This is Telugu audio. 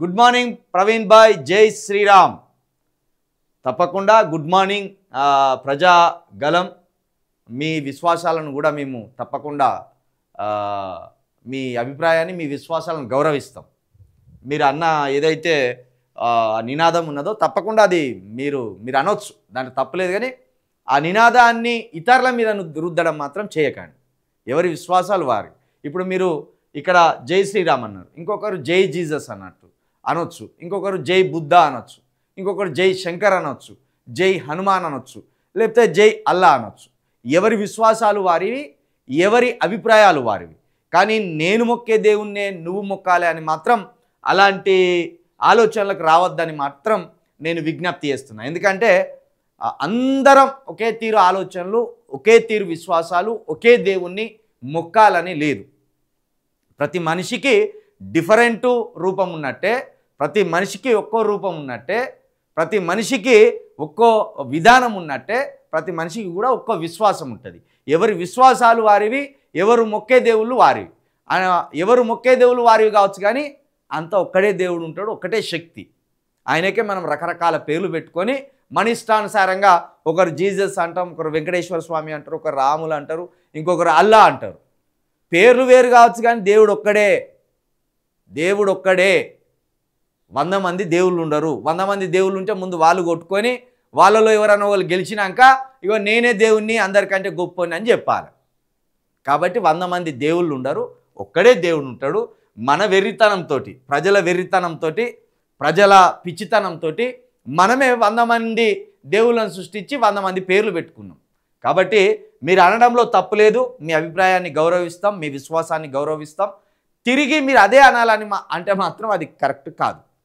గుడ్ మార్నింగ్ ప్రవీణ్ భాయ్, జై శ్రీరామ్. తప్పకుండా గుడ్ మార్నింగ్ ప్రజాగలం. మీ విశ్వాసాలను కూడా మేము తప్పకుండా మీ అభిప్రాయాన్ని, మీ విశ్వాసాలను గౌరవిస్తాం. మీరు అన్న ఏదైతే నినాదం ఉన్నదో తప్పకుండా అది మీరు అనొచ్చు, దాంట్లో తప్పలేదు. కానీ ఆ నినాదాన్ని ఇతరుల మీద రుద్దడం మాత్రం చేయకండి. ఎవరి విశ్వాసాలు వారి. ఇప్పుడు మీరు ఇక్కడ జై శ్రీరామ్ అన్నారు, ఇంకొకరు జై జీసస్ అన్నట్టు అనొచ్చు, ఇంకొకరు జై బుద్ధ అనొచ్చు, ఇంకొకరు జై శంకర్ అనొచ్చు, జై హనుమాన్ అనొచ్చు, లేకపోతే జై అల్లా అనొచ్చు. ఎవరి విశ్వాసాలు వారివి, ఎవరి అభిప్రాయాలు వారివి. కానీ నేను మొక్కే దేవుణ్ణే నువ్వు మొక్కాలి అని మాత్రం అలాంటి ఆలోచనలకు రావద్దని మాత్రం నేను విజ్ఞప్తి చేస్తున్నా. ఎందుకంటే అందరం ఒకే తీరు ఆలోచనలు, ఒకే తీరు విశ్వాసాలు, ఒకే దేవుణ్ణి మొక్కాలని లేదు. ప్రతి మనిషికి డిఫరెంట్ రూపం ఉన్నట్టే, ప్రతి మనిషికి ఒక్కో రూపం ఉన్నట్టే, ప్రతి మనిషికి ఒక్కో విధానం ఉన్నట్టే, ప్రతి మనిషికి కూడా ఒక్కో విశ్వాసం ఉంటుంది. ఎవరి విశ్వాసాలు వారివి, ఎవరు మొక్కే దేవుళ్ళు వారివి. ఎవరు మొక్కే దేవుళ్ళు వారివి కావచ్చు, కానీ అంత ఒక్కడే దేవుడు ఉంటాడు, ఒక్కటే శక్తి. ఆయనకే మనం రకరకాల పేర్లు పెట్టుకొని మన ఇష్టానుసారంగా ఒకరు జీసస్ అంటాం, ఒకరు వెంకటేశ్వర స్వామి అంటారు, ఒకరు రాములు అంటారు, ఇంకొకరు అల్లా అంటారు. పేర్లు వేరు కావచ్చు కానీ దేవుడు ఒక్కడే. దేవుడు ఒక్కడే. 100 మంది దేవుళ్ళు ఉండరు. 100 మంది దేవుళ్ళు ఉంటే ముందు వాళ్ళు కొట్టుకొని వాళ్ళలో ఎవరైనా వాళ్ళు గెలిచినాక ఇగో నేనే దేవుణ్ణి అందరికంటే గొప్పని అని చెప్పాలి. కాబట్టి 100 మంది దేవుళ్ళు ఉండరు, ఒక్కడే దేవుడు ఉంటాడు. మన వెర్రితనంతో, ప్రజల వెర్రితనంతో, ప్రజల పిచ్చితనంతో మనమే 100 మంది దేవుళ్ళను సృష్టించి 100 మంది పేర్లు పెట్టుకున్నాం. కాబట్టి మీరు అనడంలో తప్పు లేదు. మీ అభిప్రాయాన్ని గౌరవిస్తాం, మీ విశ్వాసాన్ని గౌరవిస్తాం. తిరిగి మీరు అదే అనాలని అంటే మాత్రం అది కరెక్ట్ కాదు.